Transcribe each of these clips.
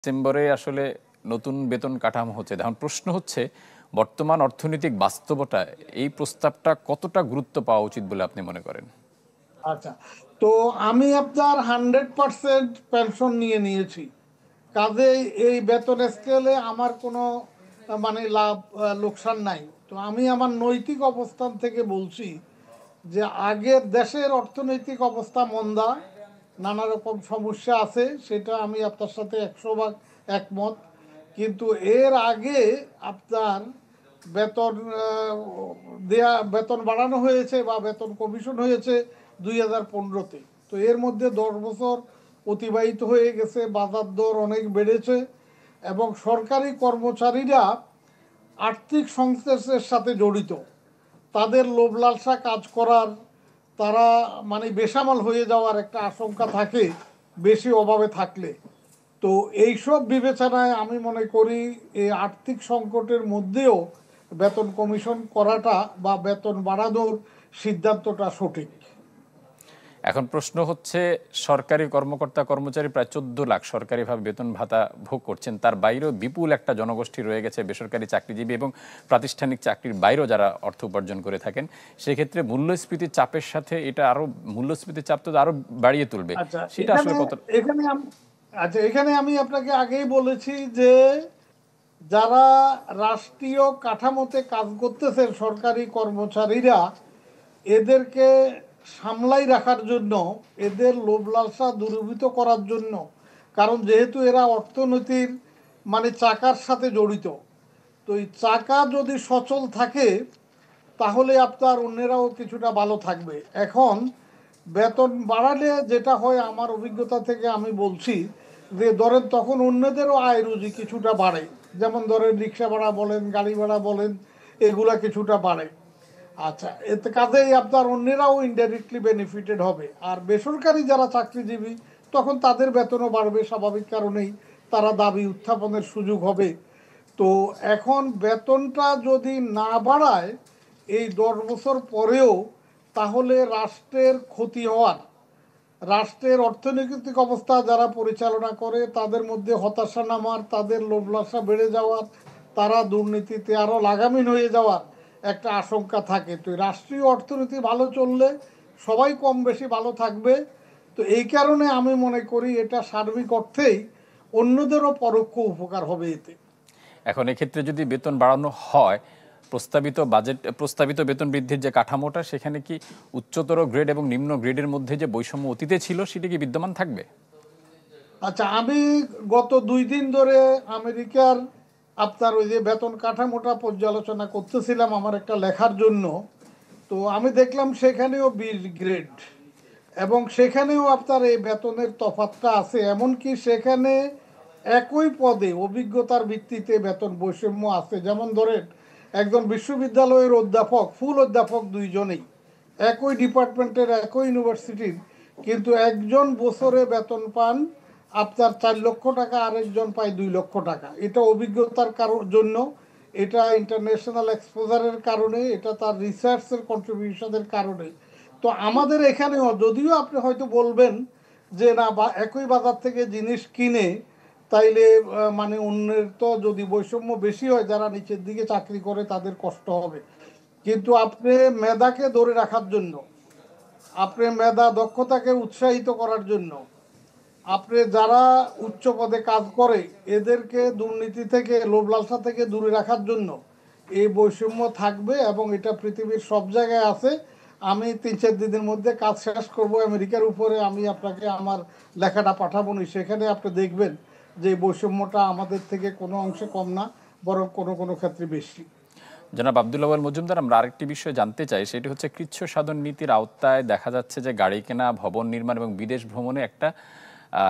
ডিসেম্বরে আসলে নতুন বেতন কাঠামো হচ্ছে। এখন প্রশ্ন হচ্ছে বর্তমান অর্থনৈতিক বাস্তবতা এই প্রস্তাবটা কতটা গুরুত্ব পাওয়া উচিত বলে আপনি মনে করেন? আচ্ছা, তো আমি আপনার 100% পেনশন নিয়ে নিয়েছি। কাজেই এই বেতন স্কেলে আমার কোনো মানে লাভ লোকসান নাই। তো আমি আমার নৈতিক অবস্থান থেকে বলছি যে আগের দেশের অর্থনৈতিক অবস্থা মন্দা, নানা রকম সমস্যা আছে, সেটা আমি আপনার সাথে 100 ভাগ একমত। কিন্তু এর আগে আপনার বেতন বেতন বাড়ানো হয়েছে বা বেতন কমিশন হয়েছে 2015-তে। তো এর মধ্যে 10 বছর অতিবাহিত হয়ে গেছে, বাজার দর অনেক বেড়েছে এবং সরকারি কর্মচারীরা আর্থিক সংশ্লেষের সাথে জড়িত। তাদের লোভ লালসা কাজ করার, তারা মানে বেসামাল হয়ে যাওয়ার একটা আশঙ্কা থাকে বেশি অভাবে থাকলে। তো এইসব বিবেচনায় আমি মনে করি এই আর্থিক সংকটের মধ্যেও বেতন কমিশন করাটা বা বেতন বাড়ানোর সিদ্ধান্তটা সঠিক। এখন প্রশ্ন হচ্ছে সরকারি কর্মকর্তা কর্মচারী প্রায় 14 লাখ সরকারিভাবে বেতন ভাতা ভোগ করছেন। তার বাইরেও বিপুল একটা জনগোষ্ঠী রয়ে গেছে বেসরকারি চাকরিজীবী এবং প্রাতিষ্ঠানিক চাকরির বাইরেও যারা অর্থ উপার্জন করে থাকেন। সেক্ষেত্রে মূল্যস্ফীতির চাপের সাথে এটা আরো মূল্যস্ফীতির চাপ তো আরো বাড়িয়ে তুলবে। আচ্ছা, সেটা এখানে আসলে কত? এখানে এখানে আমি আপনাকে আগেই বলেছি যে যারা রাষ্ট্রীয় কাঠামোতে কাজ করতেছেন সরকারি কর্মচারীরা, এদেরকে সামলাই রাখার জন্য, এদের লোভ লালসা দূরীভূত করার জন্য, কারণ যেহেতু এরা অর্থনীতির মানে চাকার সাথে জড়িত, তো এই চাকা যদি সচল থাকে তাহলে আপনার অন্যেরাও কিছুটা ভালো থাকবে। এখন বেতন বাড়ালে যেটা হয় আমার অভিজ্ঞতা থেকে আমি বলছি যে ধরেন তখন অন্যদেরও আয় রুজি কিছুটা বাড়ে। যেমন ধরেন রিক্সা ভাড়া বলেন, গাড়ি ভাড়া বলেন, এগুলা কিছুটা বাড়ে। আচ্ছা, এতে কাজেই আপনার অন্যেরাও ইনডাইরেক্টলি বেনিফিটেড হবে। আর বেসরকারি যারা চাকরিজীবী, তখন তাদের বেতনও বাড়বে স্বাভাবিক কারণেই, তারা দাবি উত্থাপনের সুযোগ হবে। তো এখন বেতনটা যদি না বাড়ায় এই 10 বছর পরেও, তাহলে রাষ্ট্রের ক্ষতি হওয়ার, রাষ্ট্রের অর্থনৈতিক অবস্থা যারা পরিচালনা করে তাদের মধ্যে হতাশা নামার, তাদের লোভলাসা বেড়ে যাওয়ার, তারা দুর্নীতিতে আরও লাগামহীন হয়ে যাওয়ার একটা আশঙ্কা থাকে। তো রাষ্ট্রীয় অর্থনীতি ভালো চললে সবাই কম বেশি ভালো থাকবে। তো এই কারণে আমি মনে করি এটা সার্বিক অর্থেই অন্যদেরও পরোক্ষ উপকার হবে এতে। এখন এক্ষেত্রে যদি বেতন বাড়ানো হয়, প্রস্তাবিত বেতন বৃদ্ধির যে কাঠামোটা সেখানে কি উচ্চতর গ্রেড এবং নিম্ন গ্রেডের মধ্যে যে বৈষম্য অতীতে ছিল সেটা কি বিদ্যমান থাকবে? আচ্ছা, আমি গত 2 দিন ধরে আমেরিকার আপনার ওই যে বেতন কাঠামোটা পর্যালোচনা করতেছিলাম আমার একটা লেখার জন্য। তো আমি দেখলাম সেখানেও 20 গ্রেড, এবং সেখানেও আপনার এই বেতনের তফাৎটা আছে। এমনকি সেখানে একই পদে অভিজ্ঞতার ভিত্তিতে বেতন বৈষম্য আছে। যেমন ধরেন একজন বিশ্ববিদ্যালয়ের অধ্যাপক, ফুল অধ্যাপক দুইজনেই, একই ডিপার্টমেন্টের একই ইউনিভার্সিটির, কিন্তু একজন বছরে বেতন পান আপনার 4 লক্ষ টাকা, আরেকজন পায় 2 লক্ষ টাকা। এটা অভিজ্ঞতার জন্য, এটা ইন্টারন্যাশনাল এক্সপোজারের কারণে, এটা তার রিসার্চের কন্ট্রিবিউশনের কারণে। তো আমাদের এখানেও যদিও আপনি হয়তো বলবেন যে না, বা একই বাজার থেকে জিনিস কিনে তাইলে মানে অন্যের তো যদি বৈষম্য বেশি হয়, যারা নিচের দিকে চাকরি করে তাদের কষ্ট হবে। কিন্তু আপনি মেধাকে ধরে রাখার জন্য, আপনি মেধা দক্ষতাকে উৎসাহিত করার জন্য, আপনি যারা উচ্চ পদে কাজ করে এদেরকে দুর্নীতি থেকে, লোভ লালসা থেকে দূরে রাখার জন্য এই বৈষম্য থাকবে, এবং এটা পৃথিবীর সব জায়গায় আছে। আমি 3-4 দিনের মধ্যে কাজ শেষ করব আমেরিকার উপরে, আমি আপনাকে আমার লেখাটা পাঠাবো নি, সেখানে আপনি দেখবেন যে এই বৈষম্যটা আমাদের থেকে কোনো অংশে কম না, বরং কোনো কোনো ক্ষেত্রে বেশি। জনাব আব্দুল আউয়াল মজুমদার, আমরা আরেকটি বিষয় জানতে চাই, সেটি হচ্ছে কৃচ্ছ সাধন নীতির আওতায় দেখা যাচ্ছে যে গাড়ি কেনা, ভবন নির্মাণ এবং বিদেশ ভ্রমণে একটা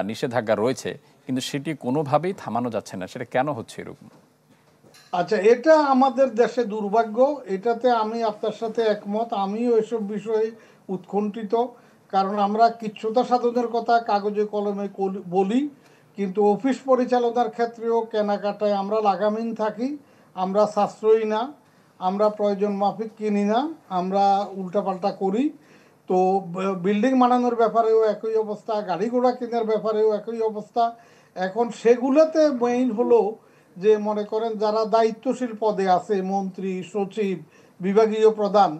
নিষেধাজ্ঞা রয়েছে, কিন্তু সেটি কোনোভাবেই থামানো যাচ্ছে না। সেটা কেন হচ্ছে এরকম? আচ্ছা, এটা আমাদের দেশে দুর্ভাগ্য, এটাতে আমি আপনার সাথে একমত। আমিও এসব বিষয়ে উৎকণ্ঠিত, কারণ আমরা কিচ্ছুতা সাধনের কথা কাগজে কলমে বলি, কিন্তু অফিস পরিচালনার ক্ষেত্রেও কেনাকাটায় আমরা লাগামহীন থাকি, আমরা সাশ্রয়ী না, আমরা প্রয়োজন মাফিক কিনি না, আমরা উল্টাপাল্টা করি। তো বিল্ডিং বানানোর ব্যাপারেও একই অবস্থা, গাড়ি ঘোড়া কেনার ব্যাপারেও একই অবস্থা। এখন সেগুলোতে মেইন হলো যে মনে করেন যারা দায়িত্বশীল পদে আছে, মন্ত্রী, সচিব, বিভাগীয় প্রধান,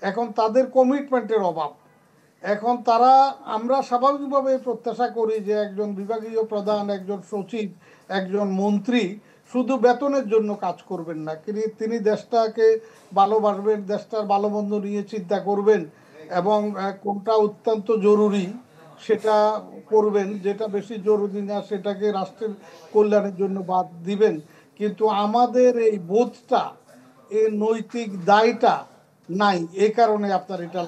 এখন তাদের কমিটমেন্টের অভাব। এখন তারা, আমরা স্বাভাবিকভাবে প্রত্যাশা করি যে একজন বিভাগীয় প্রধান, একজন সচিব, একজন মন্ত্রী শুধু বেতনের জন্য কাজ করবেন না, তিনি দেশটাকে ভালোবাসবেন, দেশটার ভালো মন্দ নিয়ে চিন্তা করবেন এবং কোনটা অত্যন্ত জরুরি সেটা করবেন, যেটা বেশি জরুরি না সেটাকে রাষ্ট্রের কল্যাণের জন্য বাদ দিবেন। কিন্তু আমাদের এই বোধটা, এই নৈতিক দায়টা নাই, এই কারণে আপনার এটা